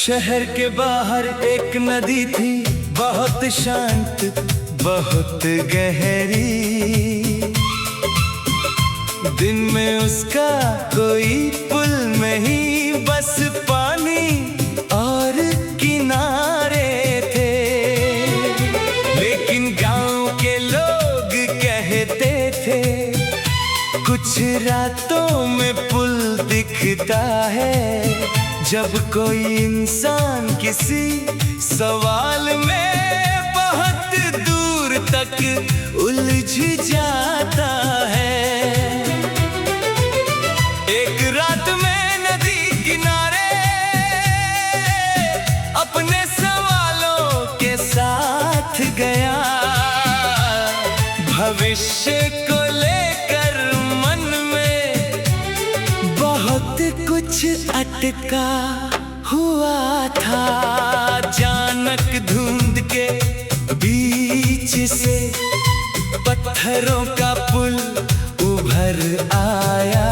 शहर के बाहर एक नदी थी, बहुत शांत बहुत गहरी। दिन में उसका कोई पुल नहीं, बस पानी और किनारे थे। लेकिन गांव के लोग कहते थे कुछ रातों में पुल दिखता है, जब कोई इंसान किसी सवाल में बहुत दूर तक उलझ जाता है। एक रात में नदी किनारे अपने सवालों के साथ गया, भविष्य को लेकर मन में बहुत कुछ अटका हुआ था। अचानक धुंध के बीच से पत्थरों का पुल उभर आया,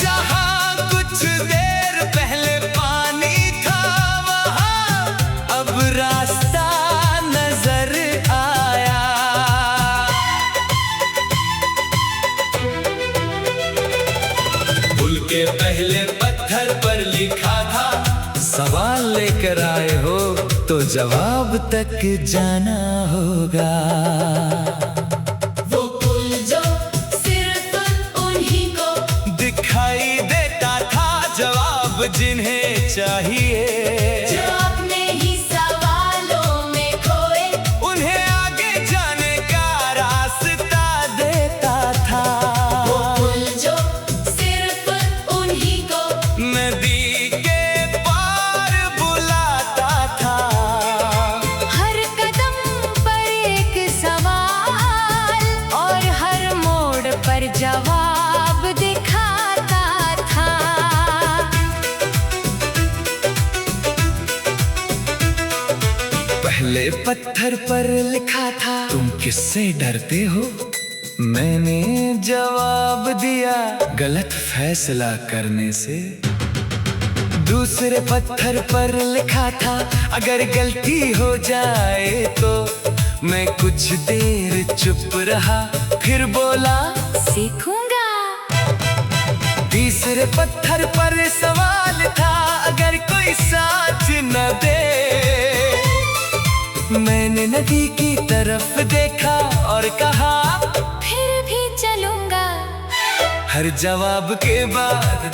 जहां कुछ देर पहले पानी था वहां अब रास्ता नजर आया। पुल के पहले पत्थर पर लिखा था, सवाल लेकर आए हो तो जवाब तक जाना होगा। वो पुल जो सिर्फ उन्हीं को दिखाई देता था, जवाब जिन्हें चाहिए, जो अपने ही सवालों में खोए, उन्हें आगे जाने का रास्ता देता था। वो पुल जो सिर्फ उन्हीं को नदी के पार बुलाता था, हर कदम पर एक सवाल और हर मोड़ पर जवाब दिखाता था। पहले पत्थर पर लिखा था, तुम किससे डरते हो? मैंने जवाब दिया, गलत फैसला करने से। दूसरे पत्थर पर लिखा था, अगर गलती हो जाए तो। मैं कुछ देर चुप रहा, फिर बोला सीखूंगा। तीसरे पत्थर पर सवाल था, अगर कोई साथ न दे। मैंने नदी की तरफ देखा और कहा फिर भी चलूंगा। हर जवाब के बाद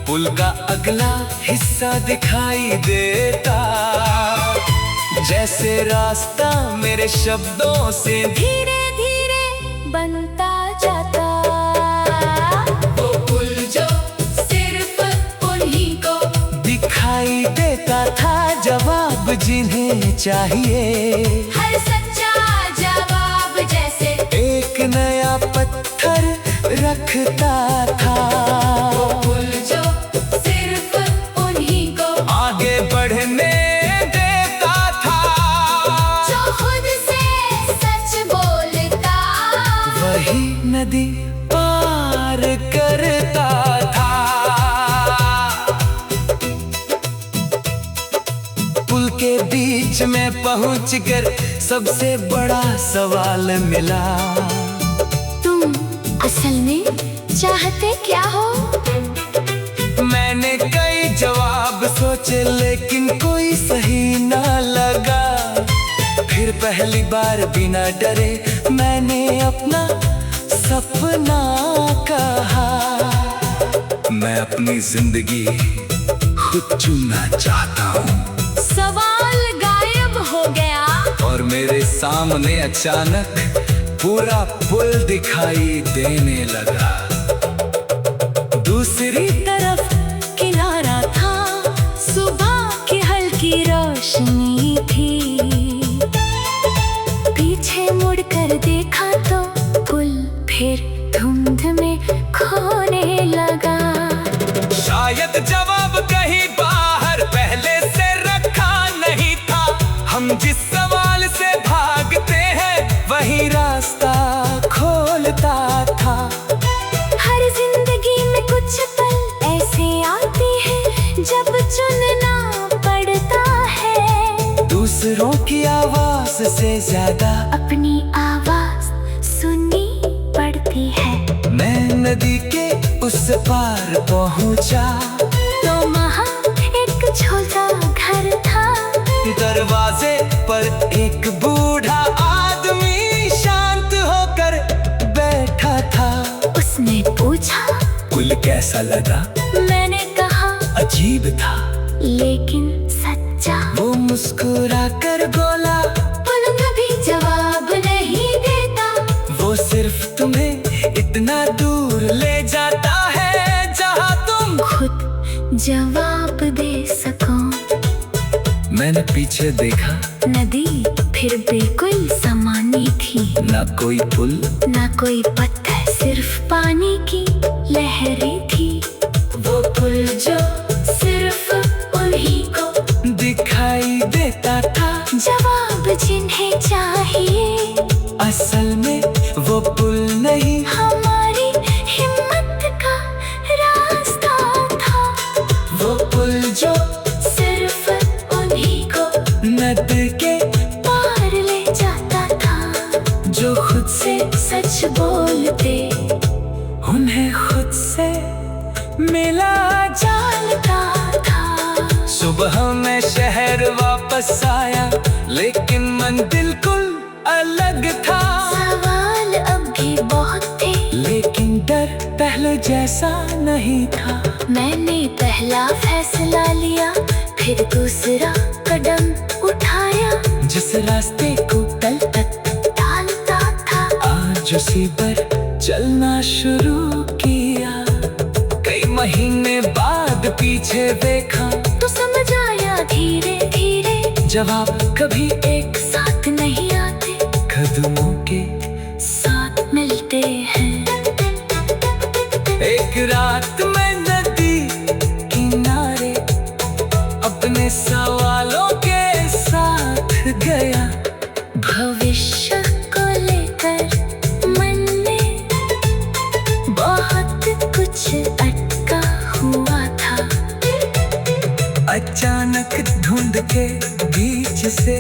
पुल का अगला हिस्सा दिखाई देता, जैसे रास्ता मेरे शब्दों से धीरे धीरे बनता जाता। वो पुल जो सिर्फ उन्हीं को दिखाई देता था, जवाब जिन्हें चाहिए, हर सच्चा जवाब जैसे एक नया पत्थर रखता था। वो पुल जो सिर्फ उन्हीं को आगे बढ़ने देता था, जो खुद से सच बोलता, वही नदी पार करता था। पुल के बीच में पहुंचकर सबसे बड़ा सवाल मिला, तुम असल में चाहते क्या हो? मैंने कई जवाब सोचे लेकिन कोई सही ना लगा। फिर पहली बार बिना डरे मैंने अपना सपना कहा, मैं अपनी जिंदगी खुद चुनना चाहता हूँ। सवाल गायब हो गया और मेरे सामने अचानक पूरा पुल दिखाई देने लगा। दूसरी तरफ किनारा था, सुबह की हल्की रोशनी थी। पीछे मुड़कर देखा तो पुल फिर धुंध में खोने लगा। शायद जवाब कहीं बाहर पहले से रखा नहीं था। हम जिस सवाल से भागते हैं वही रास्ता खोलता था। हर जिंदगी में कुछ पल ऐसे आते हैं जब चुनना पड़ता ज्यादा अपनी आवाज सुननी पड़ती है। मैं नदी के उस पार पहुंचा तो वहाँ एक छोटा घर था। दरवाजे पर एक बूढ़ा आदमी शांत होकर बैठा था। उसने पूछा, पुल कैसा लगा? मैंने कहा, अजीब था लेकिन सच्चा। वो मुस्कुरा कर बोला, पुल कभी जवाब नहीं देता। वो सिर्फ तुम्हें इतना दूर ले जाता है जहाँ तुम खुद जवाब दे सको। मैंने पीछे देखा, नदी फिर बिल्कुल समानी थी। ना कोई पुल ना कोई पत्थर, सिर्फ पानी की लहरें थी। वो पुल जो सिर्फ उन्हीं को दिखाई देता था। जवाब जिन्हें चाहिए, असल में वो पुल नहीं, हमारी हिम्मत का रास्ता था। वो पुल जो सिर्फ उन्हीं को नदी के पार ले जाता था। जो खुद से सच बोलते उन्हें खुद से मिला जानता था। सुबह मैं शहर वापस आया, लेकिन मन बिल्कुल अलग था। सवाल अब भी बहुत थे, लेकिन डर पहले जैसा नहीं था। मैंने पहला फैसला लिया, फिर दूसरा कदम उठाया। जिस रास्ते को कल तक डालता था, आज उसी पर चलना शुरू किया। कई महीने बाद पीछे देखा तो समझ आया धीरे धीरे, जवाब कभी एक साथ नहीं आते, कदमों के साथ मिलते हैं। एक रात मैं नदी किनारे अपने सवालों के साथ गया। भविष्य को लेकर मन में बहुत कुछ अटका हुआ था। अचानक धुंध के बीच से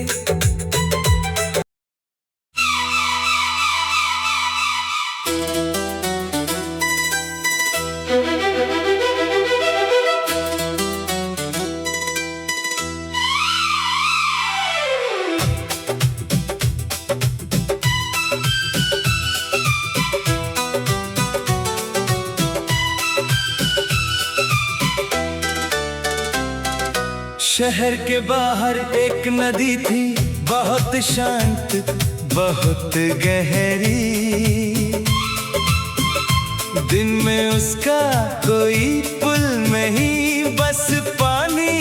शहर के बाहर एक नदी थी, बहुत शांत, बहुत गहरी। दिन में उसका कोई पुल नहीं, बस पानी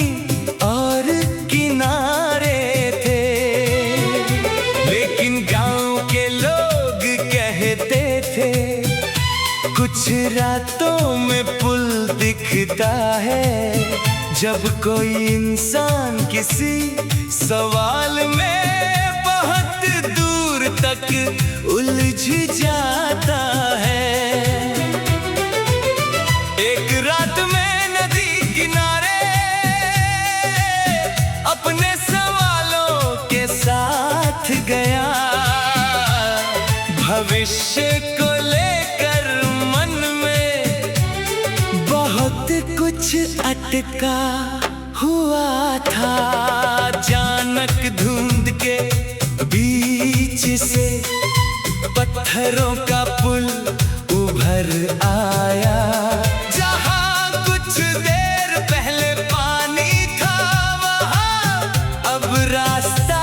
और किनारे थे। लेकिन गांव के लोग कहते थे, कुछ रातों में पुल दिखता है, जब कोई इंसान किसी सवाल में बहुत दूर तक उलझ जाता है। एक रात मैं नदी किनारे अपने सवालों के साथ गया। भविष्य को लेकर मन में बहुत कुछ अटका हुआ था। अचानक धुंध के बीच से पत्थरों का पुल उभर आया। जहां कुछ देर पहले पानी था, वहां अब रास्ता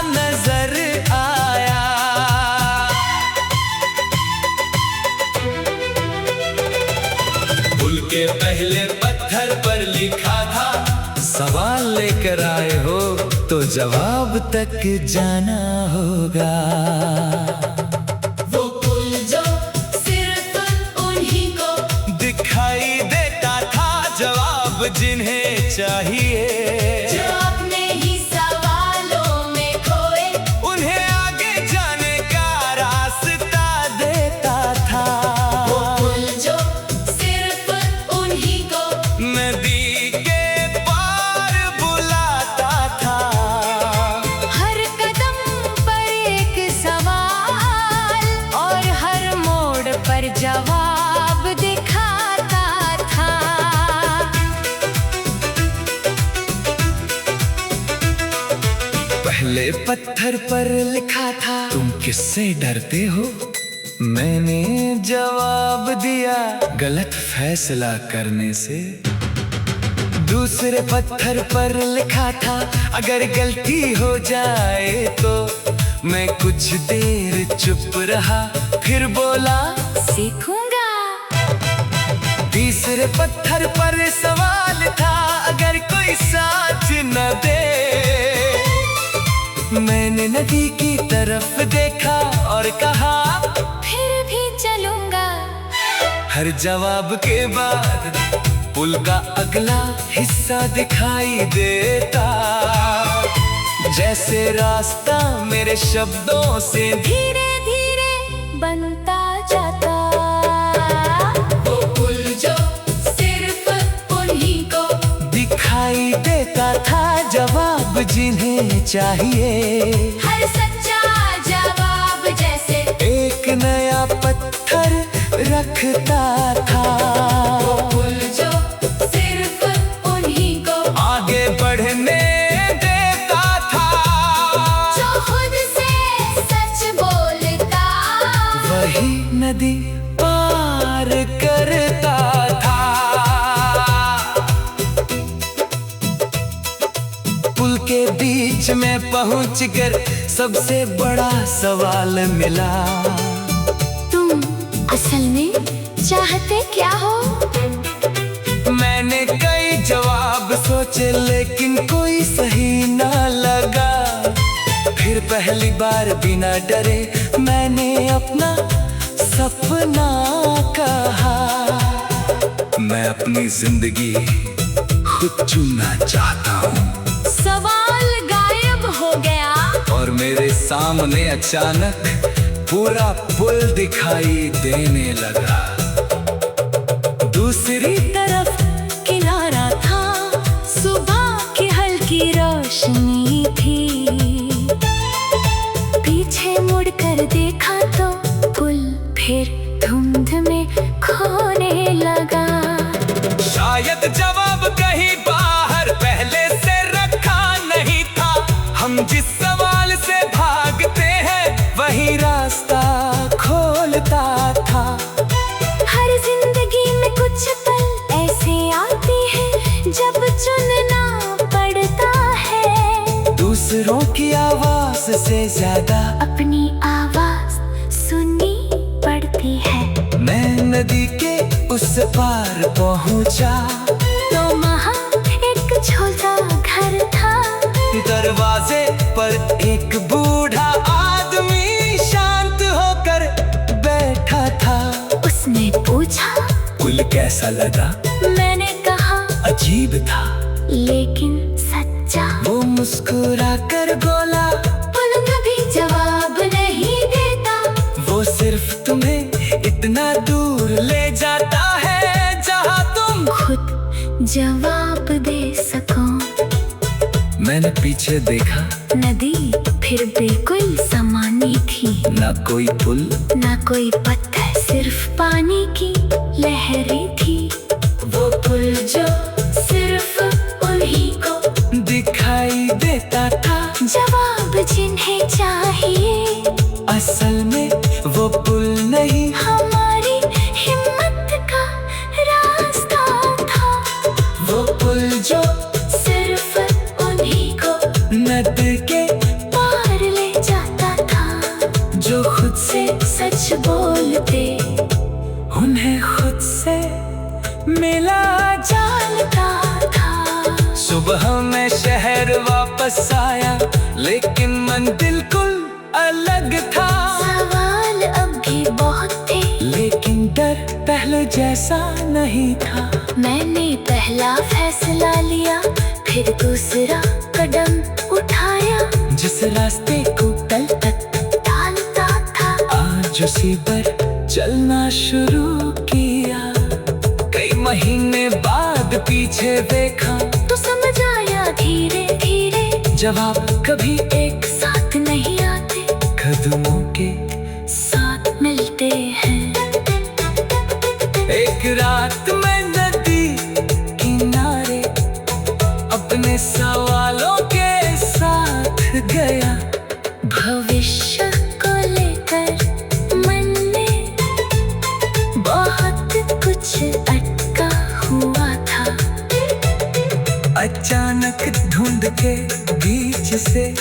नजर आया। पुल के पहले पत्थर पर लिखा था, सवाल लेकर आए हो तो जवाब तक जाना होगा। वो पुल जो सिर्फ उन्हीं को दिखाई देता था, जवाब जिन्हें चाहिए, जो अपने ही सवालों में खोए, उन्हें आगे जाने का रास्ता देता था। वो पुल जो सिर्फ उन्हीं को नदी के पार बुलाता था। हर कदम पर जवाब दिखाता था। पहले पत्थर पर लिखा था तुम किससे डरते हो, मैंने जवाब दिया गलत फैसला करने से। दूसरे पत्थर पर लिखा था अगर गलती हो जाए तो, मैं कुछ देर चुप रहा फिर बोला सीखूंगा। तीसरे पत्थर पर सवाल था अगर कोई साथ न दे, मैंने नदी की तरफ देखा और कहा फिर भी चलूंगा। हर जवाब के बाद पुल का अगला हिस्सा दिखाई देता, जैसे रास्ता मेरे शब्दों से धीरे धीरे बनता जाता। वो पुल जो सिर्फ उन्हीं को दिखाई देता था, जवाब जिन्हें चाहिए। हर सच्चा जवाब जैसे एक नया पत्थर रखता था। वो पुल जो सिर्फ उन्हीं को आगे बढ़ने देता था, जो खुद से सच बोलता वही नदी पार करता था। पुल के बीच में पहुंचकर सबसे बड़ा सवाल मिला, तुम असल में चाहते क्या हो? मैंने कई जवाब सोचे लेकिन कोई सही ना लगा। फिर पहली बार बिना डरे मैंने अपना सपना कहा, मैं अपनी जिंदगी खुद चुनना चाहता हूँ। सवाल गायब हो गया और मेरे सामने अचानक पूरा पुल दिखाई देने लगा। दूसरी तरफ किनारा था, सुबह की हल्की रोशनी थी। पीछे मुड़कर देखा तो पुल फिर धुंध में खोने लगा। शायद जवाब कहीं बाहर पहले से रखा नहीं था, हम जिस सवाल से भागते हैं वही रास्ता खोलता था। हर जिंदगी में कुछ पल ऐसे आते हैं जब चुनना पड़ता है। दूसरों की आवाज से ज्यादा अपनी आवाज सुननी पड़ती है। मैं नदी के उस पार पहुंचा तो वहाँ एक छोटा घर था। दरवाजे पर एक बूढ़ा आदमी शांत होकर बैठा था। उसने पूछा पुल कैसा लगा, मैंने कहा अजीब था लेकिन सच्चा। वो मुस्कुरा कर बोला पुल कभी जवाब नहीं देता, वो सिर्फ तुम्हें इतना दूर ले जाता है जहाँ तुम खुद जवाब दे सको। मैंने पीछे देखा, नदी फिर बिल्कुल समानी थी। ना कोई पुल ना कोई पत्थर, सिर्फ पानी की लहरें थी। वो पुल जो सिर्फ उन्हीं को दिखाई देता था, जवाब जिन्हें चाहिए। असल में वो पुल नहीं हमारी हिम्मत का रास्ता था। वो पुल जो सिर्फ उन्हीं को नदी के पार ले जाता था, जो खुद से सच बोलते उन्हें खुद से मिला जानता था। सुबह में शहर वापस आया लेकिन मन बिल्कुल अलग था। सवाल अब भी बहुत थे लेकिन डर पहले जैसा नहीं था। मैंने पहला फैसला लिया, फिर दूसरा कदम उठाया। जिस रास्ते को कल तक डालता था, आज उसी पर चलना शुरू किया। कई महीने बाद पीछे देखा तो समझ आया धीरे धीरे जवाब कभी एक साथ नहीं आते, कदमों के साथ मिलते हैं। धुंध के बीच से।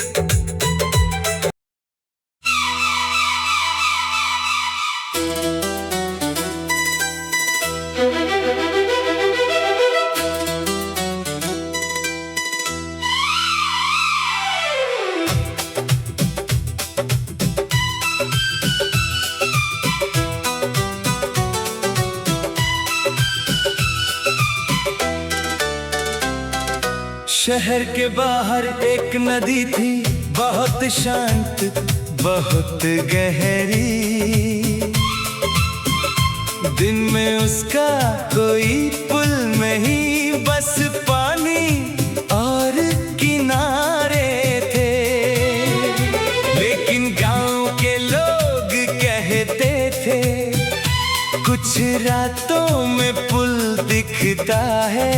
शहर के बाहर एक नदी थी, बहुत शांत, बहुत गहरी। दिन में उसका कोई पुल नहीं, बस पानी और किनारे थे। लेकिन गांव के लोग कहते थे, कुछ रातों में पुल दिखता है,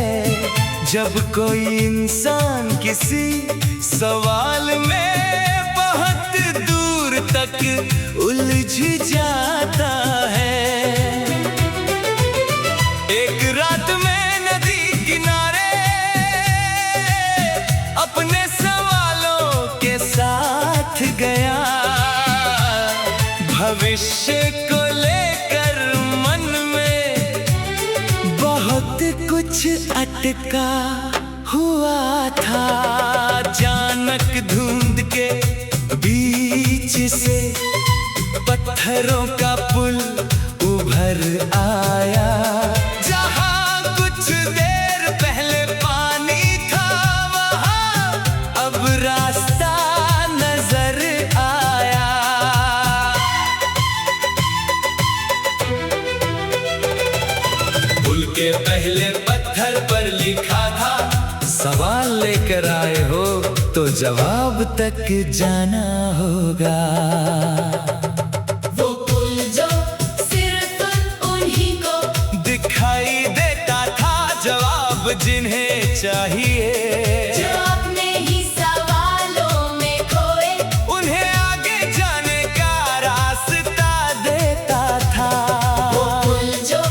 जब कोई इंसान किसी सवाल में बहुत दूर तक उलझ जाता है। एक रात में नदी किनारे अपने सवालों के साथ गया, भविष्य को लेकर मन में बहुत कुछ अटका हुआ था। अचानक धुंध के बीच से पत्थरों का पुल उभर आया। जहां कुछ देर पहले पानी था, वहां अब रास्ता नजर आया। पुल के पहले पत्थर पर लिखा था, सवाल लेकर आए हो तो जवाब तक जाना होगा। वो पुल जो सिर्फ उन्हीं को दिखाई देता था, जवाब जिन्हें चाहिए, जो अपने ही सवालों में खोए, उन्हें आगे जाने का रास्ता देता था। वो पुल जो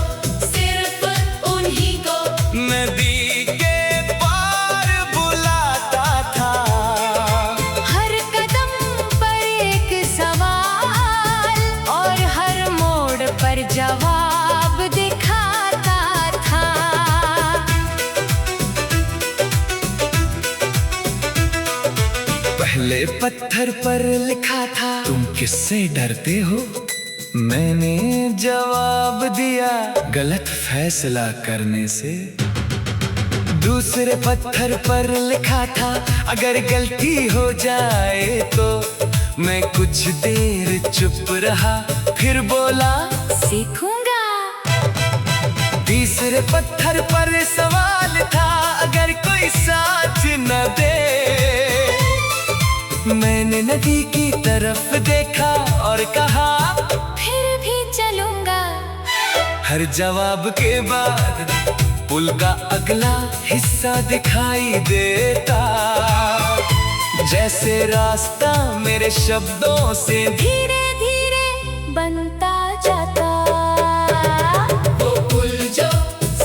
सिर्फ उन्हीं को नदी के पार बुलाता था। हर कदम पर एक सवाल और हर मोड़ पर जवाब दिखाता था। पहले पत्थर पर लिखा था, तुम किससे डरते हो? मैंने जवाब दिया, गलत फैसला करने से। दूसरे पत्थर पर लिखा था, अगर गलती हो जाए तो। मैं कुछ देर चुप रहा, फिर बोला, सीखूंगा। तीसरे पत्थर पर सवाल था, अगर कोई साथ न दे। मैंने नदी की तरफ देखा और कहा, फिर भी चलूंगा। हर जवाब के बाद पुल का अगला हिस्सा दिखाई देता, जैसे रास्ता मेरे शब्दों से धीरे धीरे बनता जाता। वो पुल जो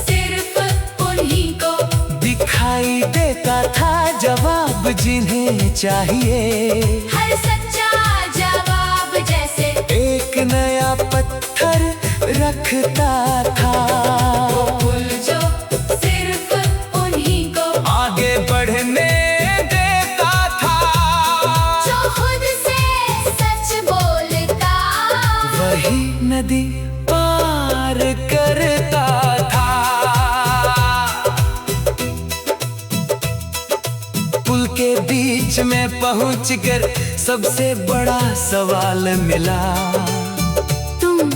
सिर्फ उन्हीं को दिखाई देता था, जवाब जिन्हें चाहिए, हर सच्चा जवाब जैसे एक नया पत्थर रखता था। वो पुल जो सिर्फ उन्हीं को आगे बढ़ने देता था, जो खुद से सच बोलता, वही नदी पार करता था। पुल के बीच में पहुंचकर सबसे बड़ा सवाल मिला, तुम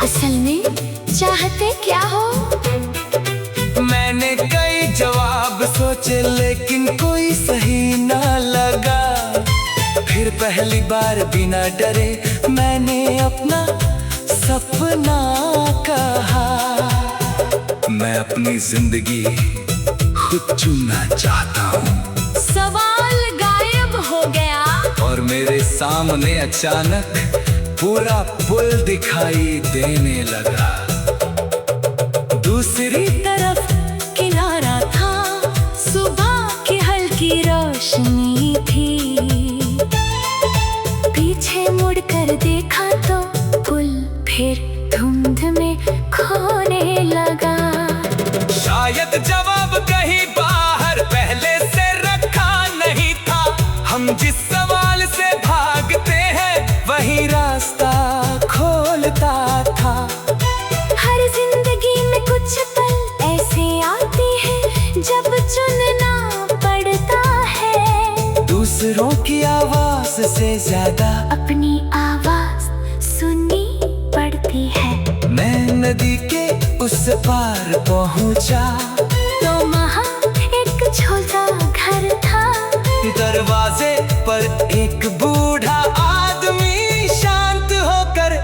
असल में चाहते क्या हो? मैंने कई जवाब सोचे, लेकिन कोई सही ना लगा। फिर पहली बार बिना डरे मैंने अपना सपना कहा, मैं अपनी जिंदगी खुद चुनना चाहता हूँ। सवाल गायब हो गया और मेरे सामने अचानक पूरा पुल दिखाई देने लगा। दूसरी तरफ किनारा था, सुबह की हल्की रोशनी रोशनी थी। पीछे मुड़कर देखा तो पुल फिर धुंध में खोने लगा। शायद जवाब कहीं बाहर पहले से रखा नहीं था। हम जिस सवाल से भागते हैं वही रास्ता खोलता था। हर जिंदगी में कुछ पल ऐसे आते हैं जब चुनना पड़ता है। दूसरों की आवाज से ज्यादा अपनी आवाज सुननी पड़ती है। मैं नदी के उस पार पहुंचा तो वहाँ एक छोटा घर था। दरवाजे पर एक बूढ़ा आदमी शांत होकर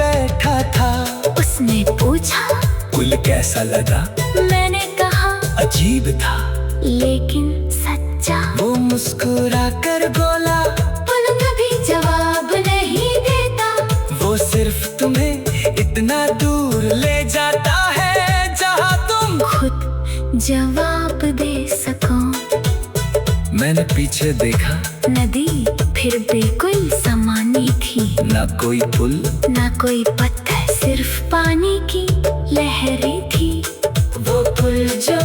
बैठा था। उसने पूछा पुल कैसा लगा? मैंने कहा अजीब था लेकिन सच्चा। वो मुस्कुरा कर बोला पुल कभी जवाब नहीं देता। वो सिर्फ तुम्हें इतना दूर ले जाता है जहाँ तुम खुद जवाब दे सको। मैंने पीछे देखा, नदी फिर बिल्कुल समानी थी। ना कोई पुल ना कोई पत्थर, सिर्फ पानी की लहरें थी। वो पुल जो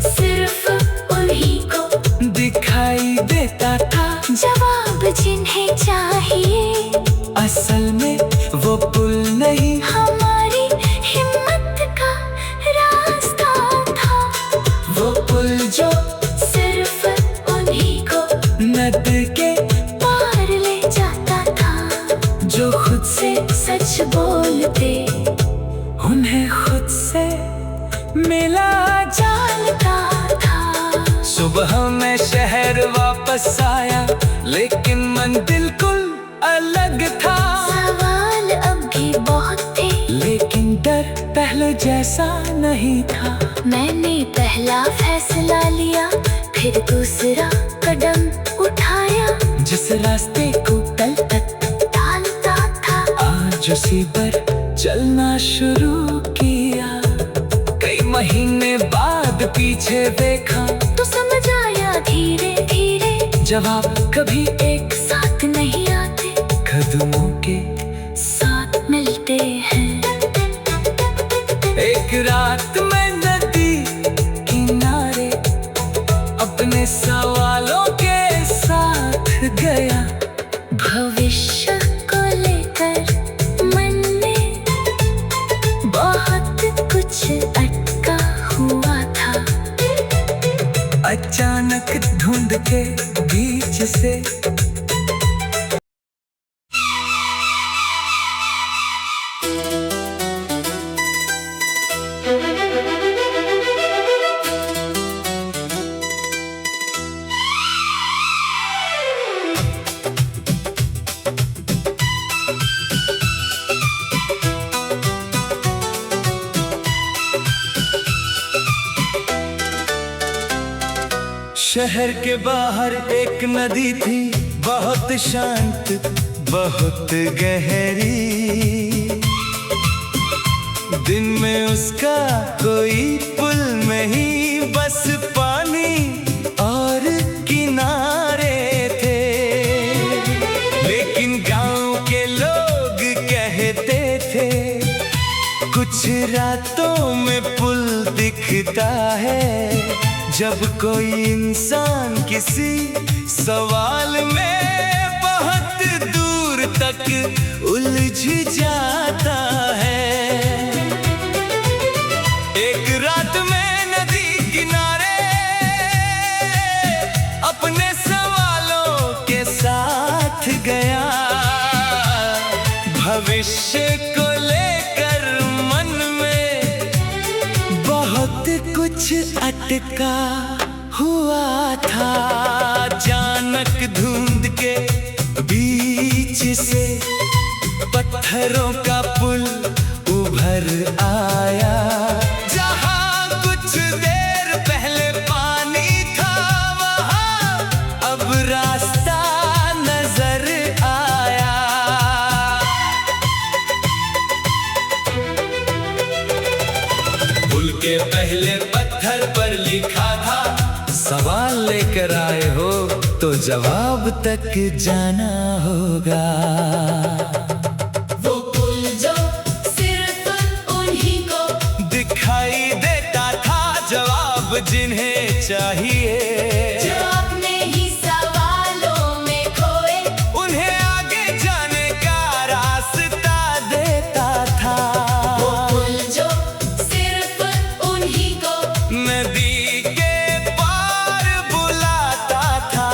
सिर्फ उन्हीं को दिखाई देता था। जवाब जिन्हें चाहिए असल में वो पुल नहीं, हमारी हिम्मत का रास्ता था। वो पुल जो सिर्फ उन्हीं को नदी के पार ले जाता था। जो खुद से सच बोलते उन्हें खुद से मिला जानता था। सुबह मैं शहर वापस आया लेकिन मन बिल्कुल अलग था। सवाल अब भी बहुत थे लेकिन डर पहले जैसा नहीं था। मैंने पहला फैसला लिया, फिर दूसरा कदम उठाया। जिस रास्ते को कल तक टालता था आज उसी पर चलना शुरू किया। कई महीने बाद पीछे देखा तो समझ आया धीरे धीरे जवाब कभी एक साथ नहीं आते, कदमों के साथ मिलते हैं। एक रात मैं नदी किनारे अपने सवालों के साथ गया। भविष्य को लेकर मन में बहुत कुछ अटका हुआ था। अचानक धुंध के बीच से शहर के बाहर एक नदी थी, बहुत शांत बहुत गहरी। दिन में उसका कोई पुल नहीं, बस पानी और किनारे थे। लेकिन गांव के लोग कहते थे कुछ रातों में पुल दिखता है जब कोई इंसान किसी सवाल में बहुत दूर तक उलझ जाता है। एक रात में नदी किनारे अपने सवालों के साथ गया। भविष्य को लेकर मन में बहुत कुछ अटका हुआ था। अचानक धुंध के बीच से पत्थरों का पुल उभर आया। जहाँ कुछ देर पहले पानी था वहाँ अब रास्ता नजर आया। पुल के पहले पत्थर पर लिखा था, सवाल लेकर आए हो तो जवाब तक जाना होगा। वो पुल जो सिर्फ उन्हीं को दिखाई देता था, जवाब जिन्हें चाहिए, जो अपने ही सवालों में खोए, उन्हें आगे जाने का रास्ता देता था। वो पुल जो सिर्फ उन्हीं को नदी के पार बुलाता था।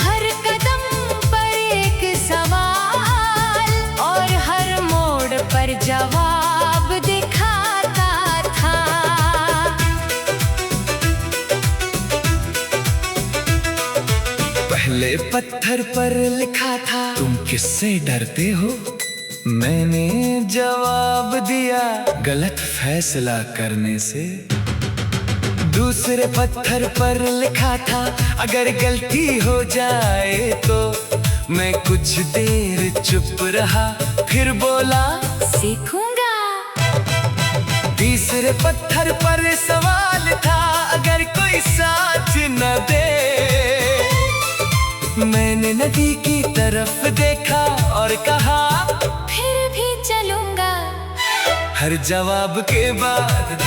हर कदम पर एक सवाल और हर मोड़ पर जवाब दिखाता था। पहले पत्थर पर लिखा था, तुम किससे डरते हो? मैंने जवाब दिया, गलत फैसला करने से। दूसरे पत्थर पर लिखा था, अगर गलती हो जाए तो। मैं कुछ देर चुप रहा, फिर बोला सीखूंगा। तीसरे पत्थर पर सवाल था, अगर कोई साथ न दे। मैंने नदी की तरफ देखा और कहा फिर भी चलूंगा। हर जवाब के बाद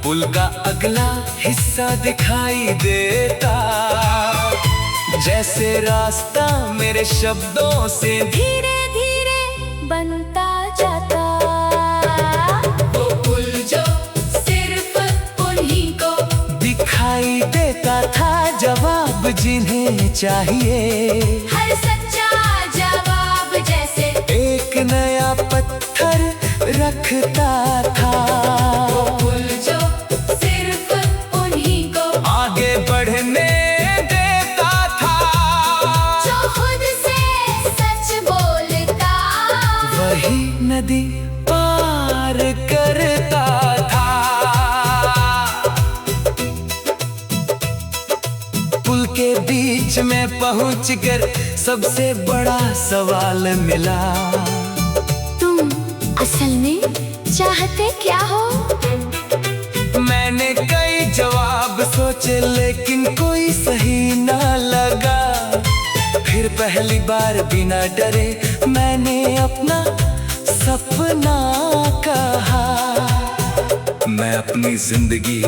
पुल का अगला हिस्सा दिखाई देता, जैसे रास्ता मेरे शब्दों से धीरे धीरे बनता जाता। वो पुल जो सिर्फ उन्हीं को दिखाई देता था, जवाब जिन्हें चाहिए, हर सच्चा जवाब जैसे एक नया पत्थर रखता था। वो पुल जो सिर्फ उन्हीं को आगे बढ़ने देता था, जो खुद से सच बोलता, वही नदी पार करता था। पुल के बीच में पहुंचकर सबसे बड़ा सवाल मिला, तुम असल में चाहते क्या हो? मैंने कई जवाब सोचे लेकिन कोई सही ना लगा। फिर पहली बार बिना डरे मैंने अपना सपना कहा, मैं अपनी जिंदगी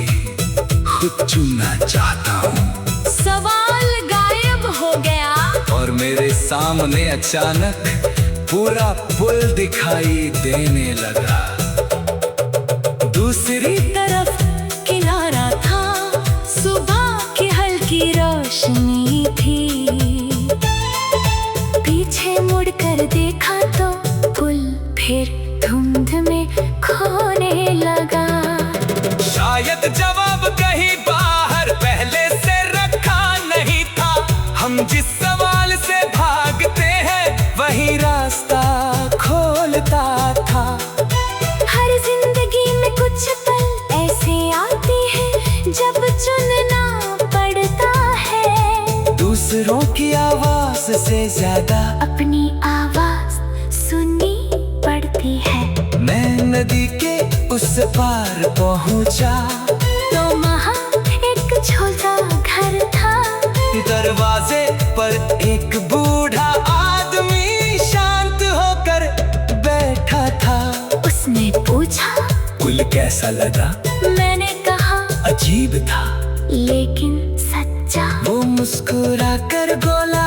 खुद चुनना चाहता हूँ। सवाल गायब हो गया और मेरे सामने अचानक पूरा पुल दिखाई देने लगा। दूसरी तरफ किनारा था, सुबह की हल्की रोशनी थी। पीछे मुड़कर देखा तो पुल फिर धुंध में खोने लगा। शायद जवाब कहीं बाहर पहले से रखा नहीं था। हम जिस सवाल से भागते हैं वही रास्ता खोलता था। हर जिंदगी में कुछ पल ऐसे आते हैं जब चुनना पड़ता है। दूसरों की आवाज से ज्यादा अपनी आवाज सुननी पड़ती है। मैं नदी के उस पार पहुंचा, तो वहाँ एक छोटा घर था। दरवाजे पर एक बूढ़ा आदमी शांत होकर बैठा था। उसने पूछा पुल कैसा लगा? मैंने कहा अजीब था लेकिन सच्चा। वो मुस्कुरा कर बोला,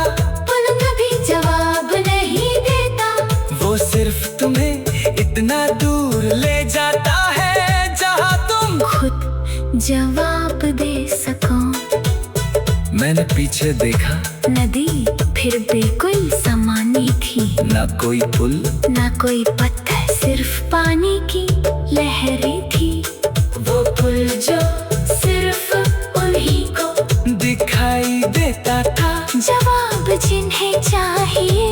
पुल कभी जवाब नहीं देता, वो सिर्फ तुम्हें इतना दूर ले जाता है जहाँ तुम खुद जवाब दे सको। मैंने पीछे देखा, नदी फिर बिल्कुल समानी थी। ना कोई पुल ना कोई पत्थर, सिर्फ पानी की लहरें थी। वो पुल जो सिर्फ उन्हीं को दिखाई देता था, जवाब जिन्हें चाहिए।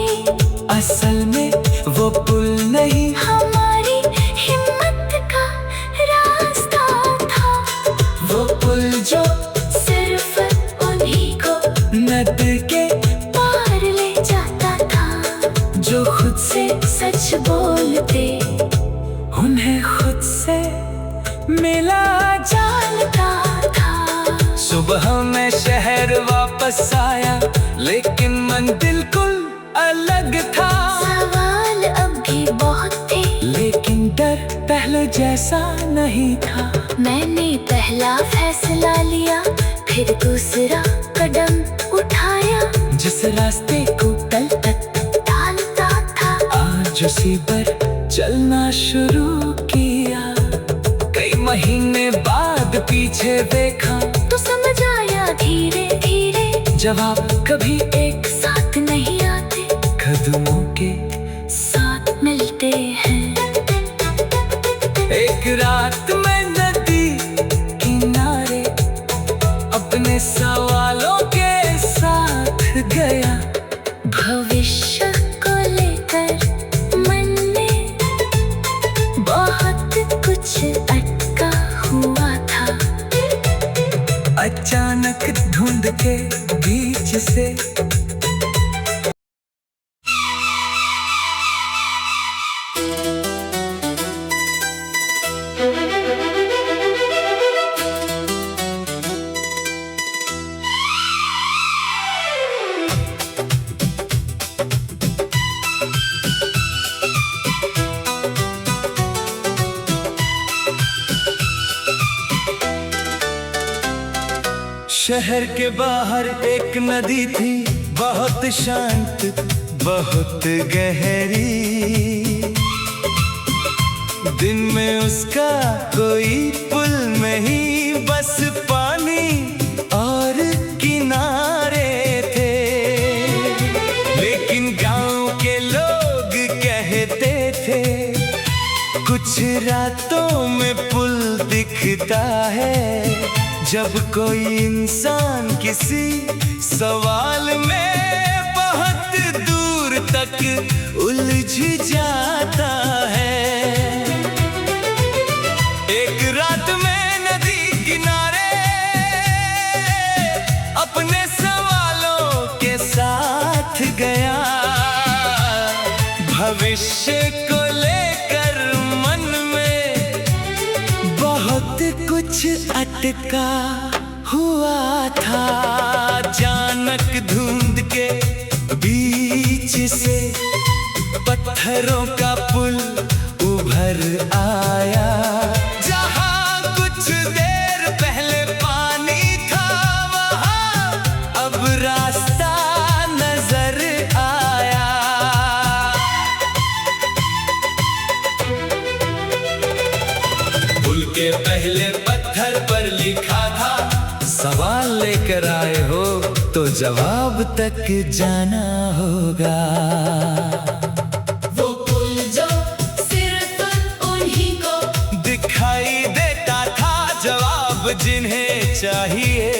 असल में वो पुल नहीं, हमारी हिम्मत का रास्ता था। वो पुल जो सिर्फ उन्हीं को नदी के पार ले जाता था, जो खुद से सच बोलते उन्हें खुद से मिला जानता था। सुबह में शहर वापस बसाया, लेकिन मन बिल्कुल अलग था। सवाल अब भी बहुत थे, लेकिन डर पहले जैसा नहीं था। मैंने पहला फैसला लिया, फिर दूसरा कदम उठाया। जिस रास्ते को कल तक डालता था, आज उसी पर चलना शुरू किया। कई महीने बाद पीछे देखा तो समझ आया धीरे धीरे, जवाब कभी एक साथ नहीं आते, कदमों के साथ मिलते हैं। एक रात मैं नदी किनारे अपने सवालों के साथ गया। भविष्य को लेकर मन में बहुत कुछ अटका हुआ था। अचानक धुंध के बीच से शहर के बाहर एक नदी थी, बहुत शांत, बहुत गहरी। दिन में उसका कोई पुल नहीं, बस पानी और किनारे थे। लेकिन गांव के लोग कहते थे, कुछ रातों में पुल दिखता है, जब कोई इंसान किसी सवाल में बहुत दूर तक उलझ जाता है। एक रात में नदी किनारे अपने सवालों के साथ गया। भविष्य को लेकर मन में बहुत कुछ अटका हुआ था। अचानक धुंध के बीच से पत्थरों का पुल उभर आया। जहां कुछ देर पहले पानी था, वहां अब रास्ता नजर आया। पुल के पहले पत्थर पर लिखा था, सवाल लेकर आए हो तो जवाब तक जाना होगा। वो पुल जो सिर्फ उन्हीं को दिखाई देता था, जवाब जिन्हें चाहिए,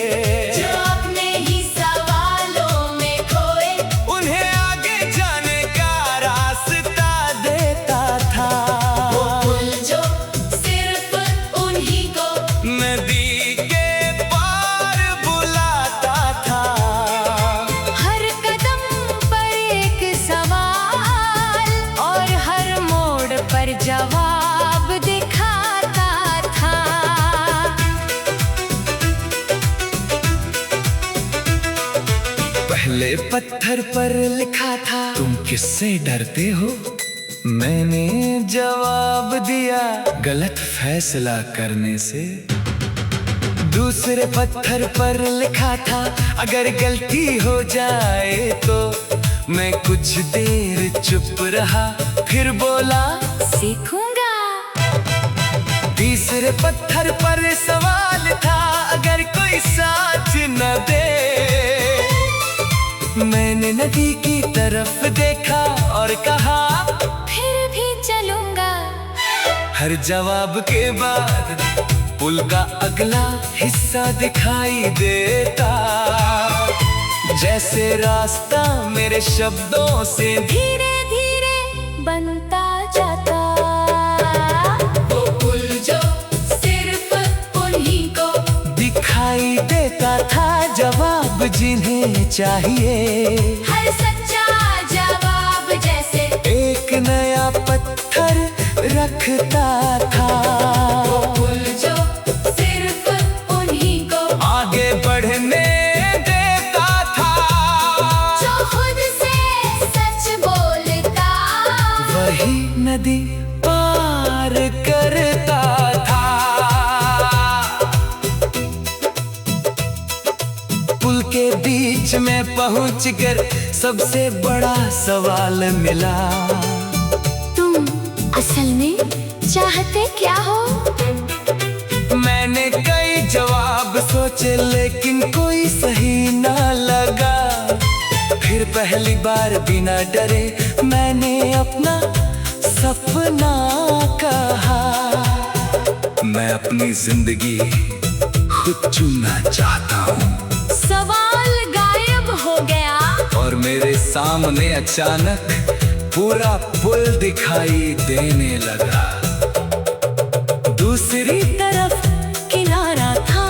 जो अपने ही सवालों में खोए, उन्हें आगे जाने का रास्ता देता था। वो पुल जो सिर्फ उन्हीं को नदी के पार बुलाता था। हर कदम पर एक सवाल और हर मोड़ पर जवाब दिखाता था। पहले पत्थर पर लिखा था, तुम किससे डरते हो? मैंने जवाब दिया, गलत फैसला करने से। दूसरे पत्थर पर लिखा था, अगर गलती हो जाए तो। मैं कुछ देर चुप रहा, फिर बोला, सीखूंगा। तीसरे पत्थर पर सवाल था, अगर कोई साथ न दे। मैंने नदी की तरफ देखा और कहा, फिर भी चलूंगा। हर जवाब के बाद पुल का अगला हिस्सा दिखाई देता, जैसे रास्ता मेरे शब्दों से धीरे धीरे बनता जाता। वो पुल जो सिर्फ उन्हीं को दिखाई देता था, जवाब जिन्हें चाहिए, हर सच्चा जवाब जैसे एक नया पत्थर रखता था। वो पुल जो सिर्फ उन्हीं को आगे बढ़ने देता नदी पार करता था। पुल के बीच में पहुंचकर सबसे बड़ा सवाल मिला, तुम असल में चाहते क्या हो? मैंने कई जवाब सोचे लेकिन कोई सही ना लगा। फिर पहली बार बिना डरे मैंने अपना सपना कहा। मैं अपनी जिंदगी खुद चुनना चाहता हूँ। सवाल गायब हो गया और मेरे सामने अचानक पूरा पुल दिखाई देने लगा। दूसरी तरफ किनारा था,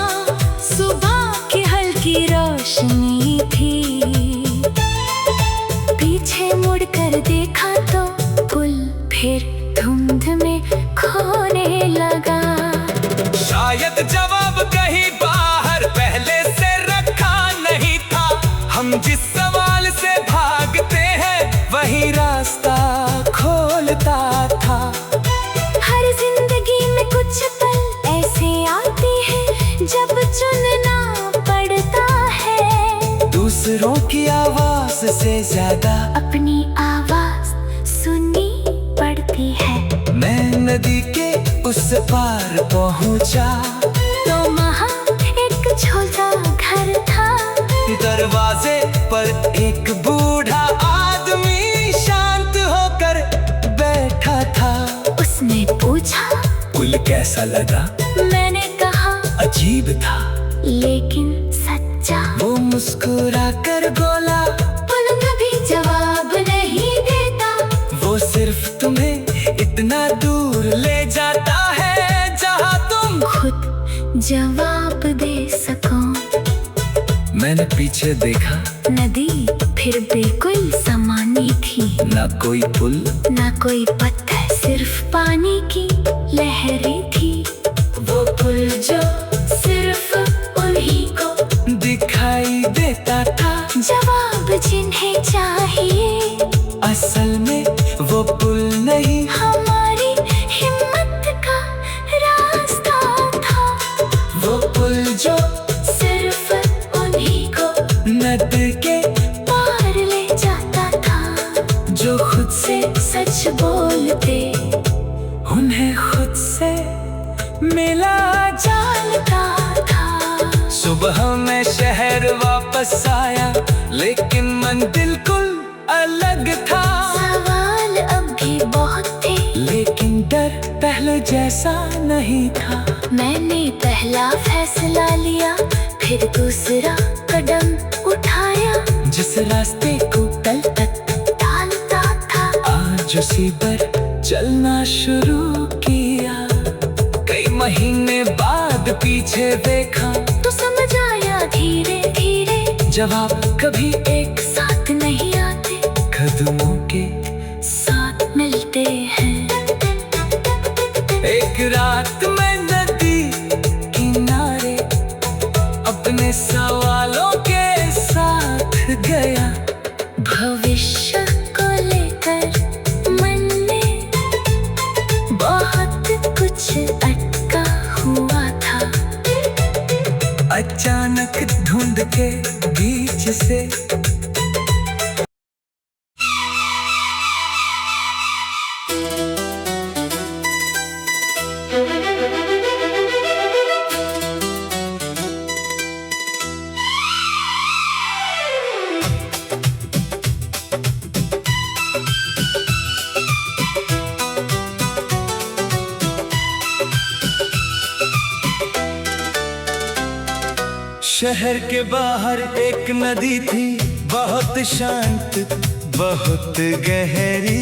सुबह की हल्की रोशनी थी। पीछे मुड़कर देखा तो पुल फिर धुंध में खोने लगा। शायद जवाब कहीं बाहर पहले से रखा नहीं था। हम जिस सवाल से भागते हैं वही रास्ता खोलता था। हर जिंदगी में कुछ पल ऐसे आते हैं जब चुनना पड़ता है। दूसरों की आवाज से ज्यादा अपनी आवाज सुननी पड़ती है। मैं नदी के उस पार पहुंचा तो वहाँ एक छोटा घर था। दरवाजे पर एक बूढ़ा आदमी शांत होकर बैठा था। उसने पूछा, पुल कैसा लगा? मैंने कहा, अजीब था लेकिन सच्चा। वो मुस्कुरा कर बोला, पुल कभी जवाब नहीं देता। वो सिर्फ तुम्हें इतना दूर ले जाता है जहाँ तुम खुद जवाब दे सको। मैंने पीछे देखा, नदी फिर बिल्कुल समानी थी। ना कोई पुल ना कोई पत्थर, सिर्फ पानी की लहरें थी। वो पुल जो सिर्फ उन्हीं को दिखाई देता था। जवाब जिन्हें चाहिए असल में वो पुल नहीं, हमारी हिम्मत का रास्ता था। वो पुल जो सिर्फ उन्हीं को नदी के पार ले जाता था। जो खुद से सच बोलते उन्हें खुद से मिला जानता था। सुबह मैं शहर वापस आया लेकिन मन बिल्कुल अलग था। सवाल अब भी बहुत थे लेकिन डर पहले जैसा नहीं था। मैंने पहला फैसला लिया, फिर दूसरा कदम उठाया। जिस रास्ते को कल तक डालता था आज उसी पर चलना शुरू किया। कई महीने बाद पीछे देखा तो समझ आया धीरे धीरे जवाब कभी एक साथ नहीं आते, कदमों के साथ मिलते हैं। एक रात मैं नदी किनारे अपने सवालों के साथ गया। भविष्य को लेकर मन में बहुत कुछ अटका हुआ था। अचानक धुंध के बीच से शहर के बाहर एक नदी थी, बहुत शांत बहुत गहरी।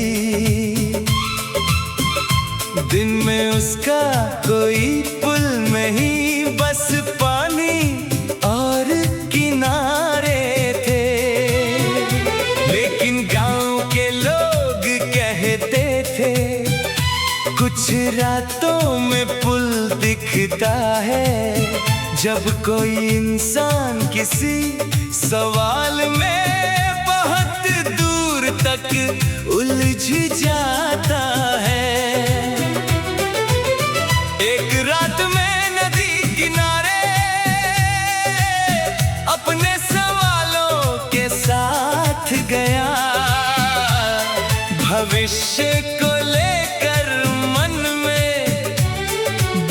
दिन में उसका कोई पुल नहीं, बस पानी और किनारे थे। लेकिन गांव के लोग कहते थे कुछ रातों में पुल दिखता है जब कोई इंसान किसी सवाल में बहुत दूर तक तक उलझ जाता है। एक रात में नदी किनारे अपने सवालों के साथ गया, भविष्य को लेकर मन में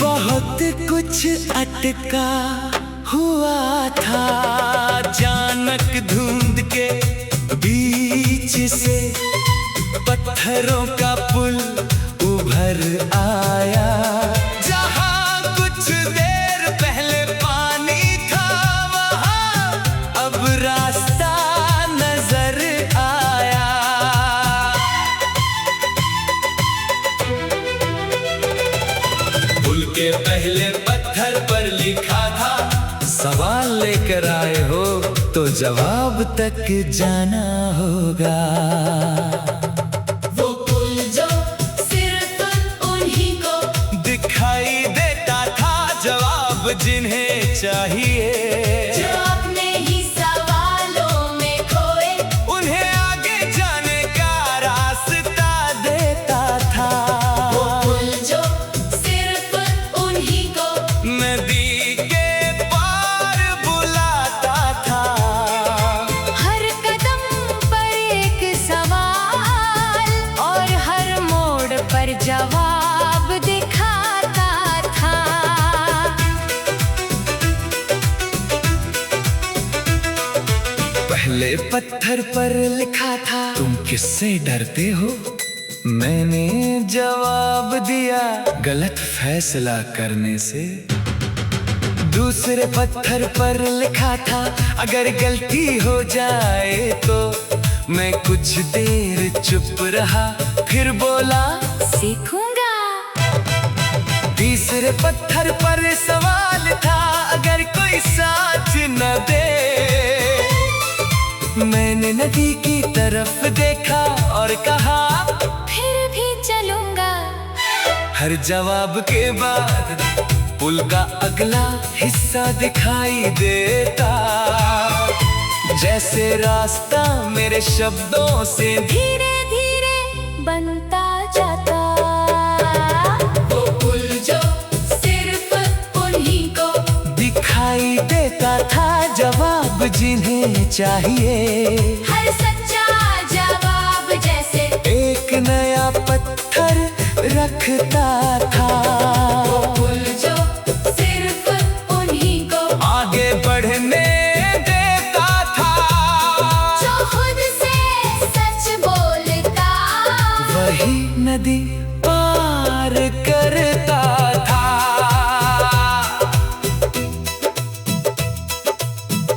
बहुत कुछ अटका हुआ था। अचानक धुंध के बीच से पत्थरों का पुल उभर आया, जहां कुछ देर पहले पानी था वहां अब रास्ता नजर आया। पुल के पहले पत्थर पर लिखा था, सवाल लेकर आए हो तो जवाब तक जाना होगा। वो पुल जो सिर्फ उन्हीं को दिखाई देता था, जवाब जिन्हें चाहिए, जो अपने ही सवालों में खोए, उन्हें आगे जाने का रास्ता देता था। वो पुल जो सिर्फ उन्हीं को नदी के पार बुलाता था, हर कदम पर एक सवाल और हर मोड़ पर जवाब दिखाता था। पहले पत्थर पर लिखा था, तुम किससे डरते हो? मैंने जवाब दिया, गलत फैसला करने से। दूसरे पत्थर पर लिखा था, अगर गलती हो जाए तो। मैं कुछ देर चुप रहा, फिर बोला सीखूंगा। तीसरे पत्थर पर सवाल था, अगर कोई साथ न दे। मैंने नदी की तरफ देखा और कहा फिर भी चलूंगा। हर जवाब के बाद पुल का अगला हिस्सा दिखाई देता, जैसे रास्ता मेरे शब्दों से धीरे धीरे बनता जाता। वो पुल जो सिर्फ उन्हीं को दिखाई देता था, जवाब जिन्हें चाहिए, हर सच्चा जवाब जैसे एक नया पत्थर रखता था। वो पुल जो सिर्फ उन्हीं को आगे बढ़ने देता था, जो खुद से सच बोलता, वही नदी पार करता था।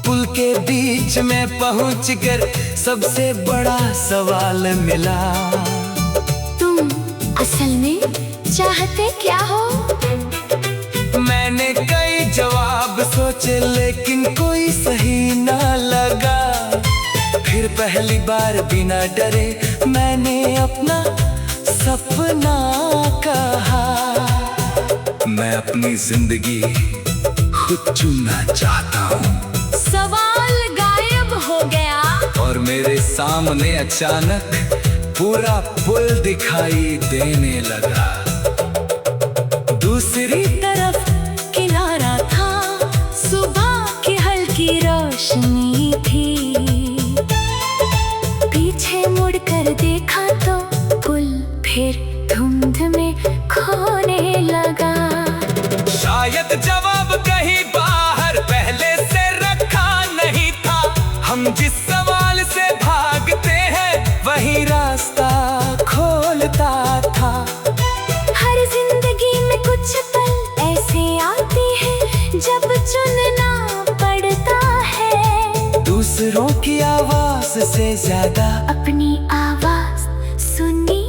पुल के बीच में पहुंचकर सबसे बड़ा सवाल मिला, तुम असल में चाहते क्या हो? मैंने कई जवाब सोचे लेकिन कोई सही ना लगा। फिर पहली बार बिना डरे मैंने अपना सपना कहा, मैं अपनी जिंदगी खुद चुनना चाहता हूँ। सवाल गायब हो गया और मेरे सामने अचानक पूरा पुल दिखाई देने लगा। दूसरी तरफ किनारा था, सुबह की हल्की रोशनी थी। पीछे मुड़कर देखा तो पुल फिर धुंध में खोने लगा। शायद जवाब कहीं बाहर पहले से रखा नहीं था। हम जिस सवाल से भागते हैं वही रास्ता खोलता था। हर जिंदगी में कुछ पल ऐसे आते हैं जब चुनना पड़ता है। दूसरों की आवाज से ज्यादा अपनी आवाज सुननी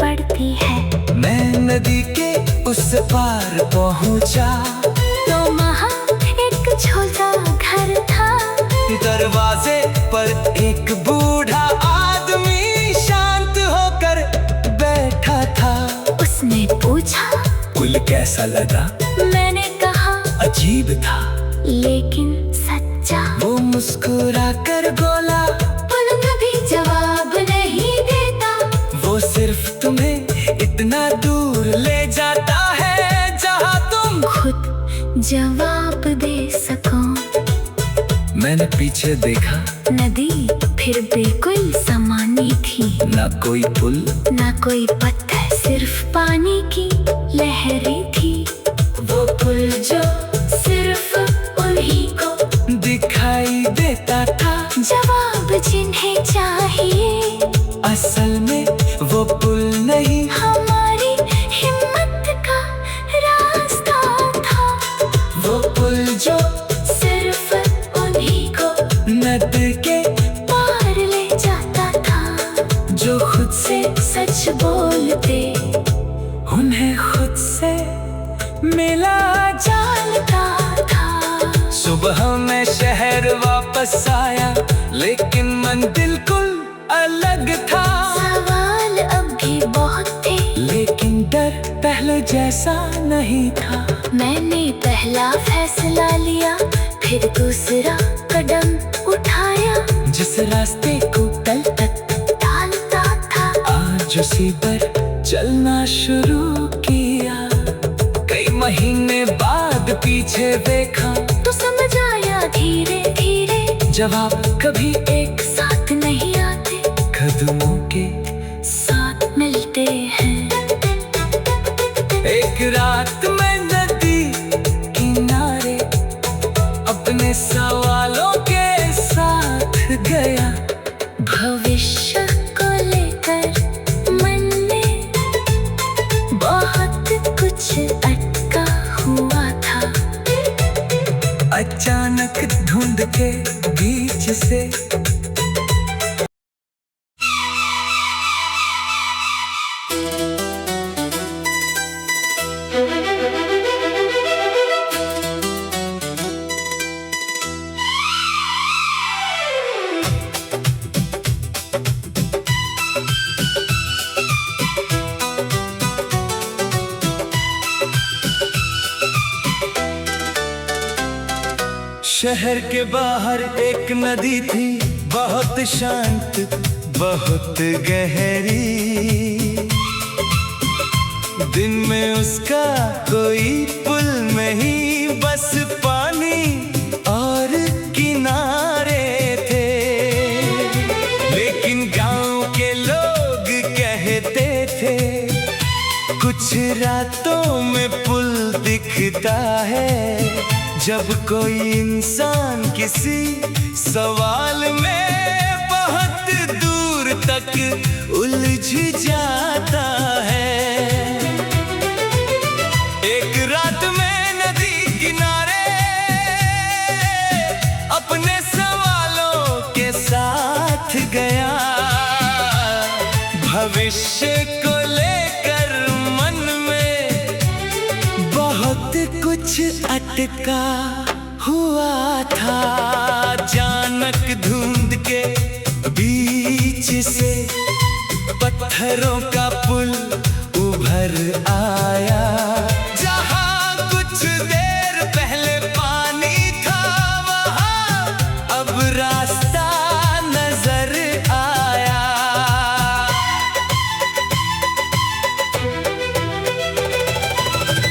पड़ती है। मैं नदी के उस पार पहुंचा तो वहाँ एक छोटा घर था। दरवाजे पर एक बूढ़ा आदमी शांत होकर बैठा था। उसने पूछा पुल कैसा लगा? मैंने कहा अजीब था लेकिन सच्चा। वो मुस्कुरा कर बोला पुल कभी जवाब नहीं दे इतना दूर ले जाता है जहाँ तुम खुद जवाब दे सको। मैंने पीछे देखा, नदी फिर बिल्कुल समानी थी, ना कोई पुल ना कोई पत्थर, सिर्फ पानी की लहरें थी। वो पुल जो सिर्फ उन्हीं को दिखाई देता था, जवाब जिन्हें चाहिए। असल में वो पुल नहीं, हमारी हिम्मत का रास्ता था। वो पुल जो सिर्फ उन्हीं को नदी के पार ले जाता था, जो खुद से सच बोलते उन्हें खुद से मिला जानता था। सुबह मैं शहर वापस आया, लेकिन मन बिल्कुल अलग था। सवाल अब भी बहुत थे, लेकिन डर पहले जैसा नहीं था। मैंने पहला फैसला लिया, फिर दूसरा कदम उठाया। जिस रास्ते को कल तक डालता था, आज उसी पर चलना शुरू किया। कई महीने बाद पीछे देखा, तो समझ आया धीरे धीरे, जवाब कभी एक साथ नहीं आते, कदमों के साथ मिलते हैं। एक रात मैं नदी किनारे अपने सवालों के साथ गया। भविष्य को लेकर मन में बहुत कुछ अटका हुआ था। अचानक धुंध के बीच से शहर के बाहर एक नदी थी, बहुत शांत, बहुत गहरी। दिन में उसका कोई पुल नहीं, बस पानी और किनारे थे। लेकिन गांव के लोग कहते थे, कुछ रातों में पुल दिखता है, जब कोई इंसान किसी सवाल में बहुत दूर तक उलझ जाता है। एक रात मैं नदी किनारे अपने सवालों के साथ गया। भविष्य को लेकर मन में बहुत कुछ अटका हुआ था। अचानक धुंध के बीच से पत्थरों का पुल उभर आया। जहाँ कुछ देर पहले पानी था, वहाँ अब रास्ता नजर आया।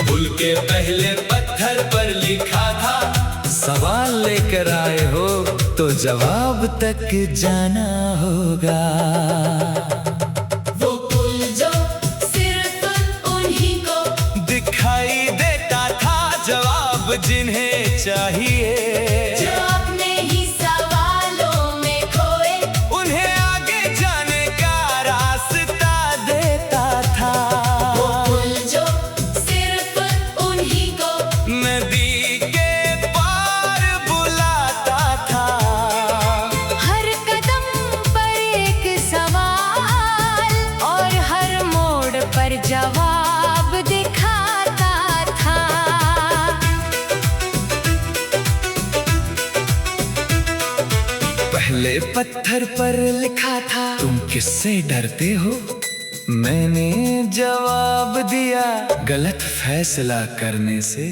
पुल के पहले पत्थर पर लिखा था, सवाल लेकर आए हो तो जवाब तक जाना होगा। वो पुल जो सिर्फ उन्हीं को दिखाई देता था, जवाब जिन्हें चाहिए। जो अपने ही सवालों में खोए, उन्हें आगे जाने का रास्ता देता था। वो पुल जो सिर्फ उन्हीं को नदी के पार बुलाता था। हर कदम पर एक सवाल और हर मोड़ पर जवाब दिखाता था। पहले पत्थर पर लिखा था, तुम किससे डरते हो? मैंने जवाब दिया, गलत फैसला करने से।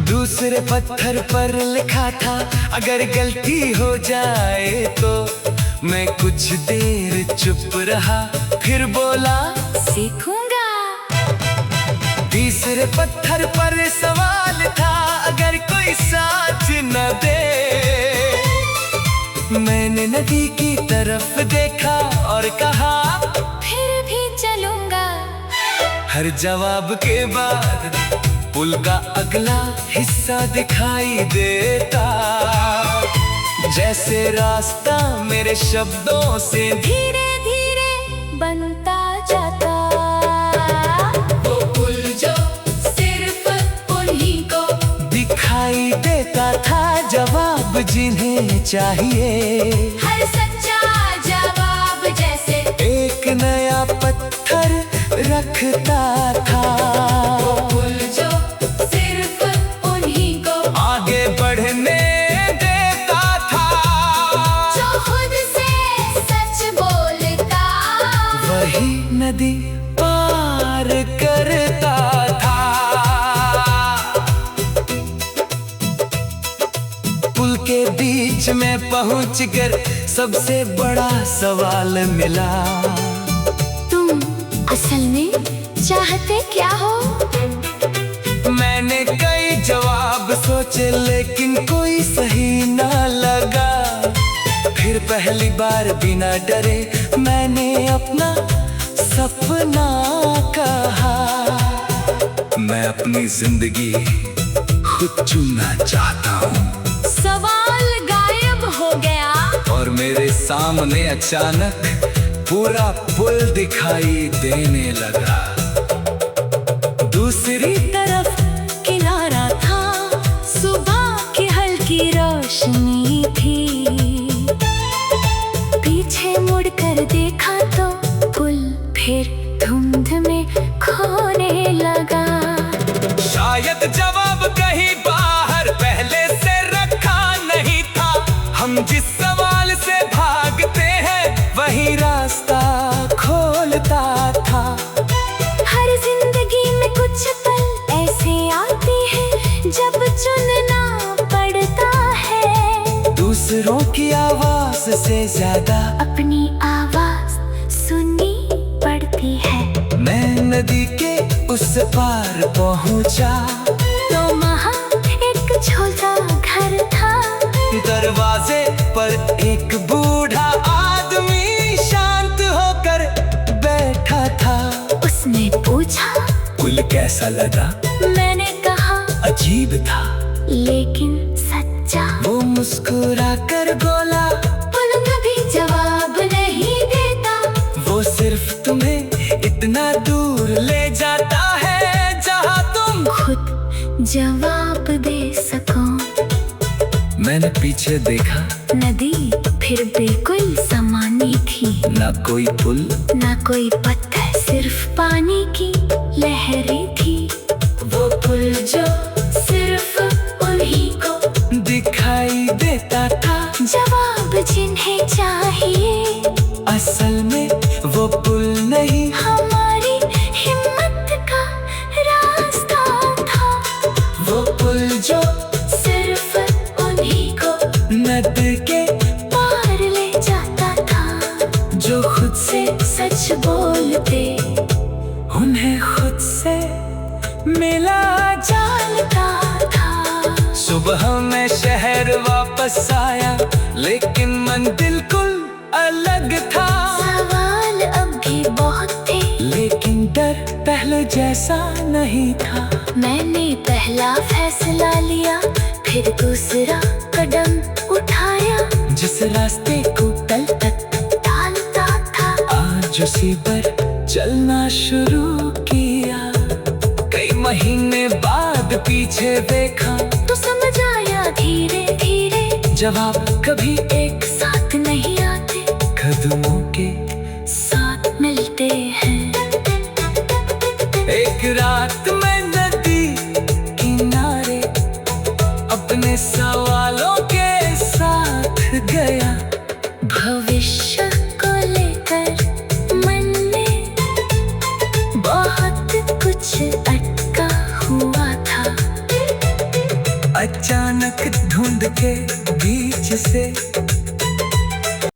दूसरे पत्थर पर लिखा था, अगर गलती हो जाए तो। मैं कुछ देर चुप रहा, फिर बोला, सीखूं दूसरे पत्थर पर सवाल था, अगर कोई साथ न दे। मैंने नदी की तरफ देखा और कहा, फिर भी चलूंगा। हर जवाब के बाद पुल का अगला हिस्सा दिखाई देता, जैसे रास्ता मेरे शब्दों से धीरे धीरे बनता जाता। वो पुल जो सिर्फ उन्हीं को दिखाई देता था, जवाब जिन्हें चाहिए। हर सच्चा जवाब जैसे एक नया पत्थर रखता था। वो पुल जो सिर्फ उन्हीं को आगे बढ़ने देता था, जो खुद से सच बोलता। वही नदी पार करता था। पुल के बीच में पहुंचकर सबसे बड़ा सवाल मिला, तुम असल में चाहते क्या हो? मैंने कई जवाब सोचे लेकिन कोई सही ना लगा। फिर पहली बार बिना डरे मैंने अपना सपना कहा। मैं अपनी जिंदगी खुद चुनना चाहता हूँ। सवाल गायब हो गया और मेरे सामने अचानक पूरा पुल दिखाई देने लगा। दूसरी तरफ किनारा था, सुबह की हल्की रोशनी थी। पीछे मुड़कर देखा तो पुल फिर धुंध में खोने लगा। शायद जवाब कहीं बाहर पहले से रखा नहीं था। हम जिस सवाल से भागते हैं वही रास्ता खोलता था। हर जिंदगी में कुछ पल ऐसे आते हैं जब चुनना पड़ता है। दूसरों की आवाज से ज्यादा अपनी आवाज सुननी पड़ती है। मैं नदी के उस पार पहुंचा तो वहाँ एक छोटा घर था। दरवाजे पर एक बूढ़ा आदमी शांत होकर बैठा था। उसने पूछा, पुल कैसा लगा? मैंने कहा, अजीब था लेकिन सच्चा। वो मुस्कुरा कर बोला, पुल कभी जवाब नहीं देता। वो सिर्फ तुम्हें इतना दूर ले जाता है जहाँ तुम खुद जवाब दे सको। मैंने पीछे देखा, नदी फिर बिल्कुल समानी थी। ना कोई पुल ना कोई पत्थर, सिर्फ पानी की लहरें थी। वो पुल जो सिर्फ उन्हीं को दिखाई देता था, जवाब जिन्हें चाहिए। असल में वो पुल नहीं, हमारी हिम्मत का रास्ता था। वो पुल जो सिर्फ उन्हीं को नदी के पार ले जाता था। जो खुद से सच बोलते उन्हें खुद से मिला जानता था। सुबह मैं शहर वापस आया लेकिन मन बिल्कुल अलग था। सवाल अब भी बहुत थे लेकिन डर पहले जैसा नहीं था। मैंने पहला फैसला लिया, फिर दूसरा कदम उठाया। जिस रास्ते को कल तक डालता था, आज उसी पर चलना शुरू किया। कई महीने बाद पीछे देखा तो समझ आया धीरे धीरे, जवाब कभी एक साथ नहीं आते, कदमों के साथ मिलते हैं। एक रात मैं नदी किनारे अपने सवालों के साथ गया। भविष्य को लेकर मन में बहुत कुछ अटका हुआ था। अचानक धुंध के बीच से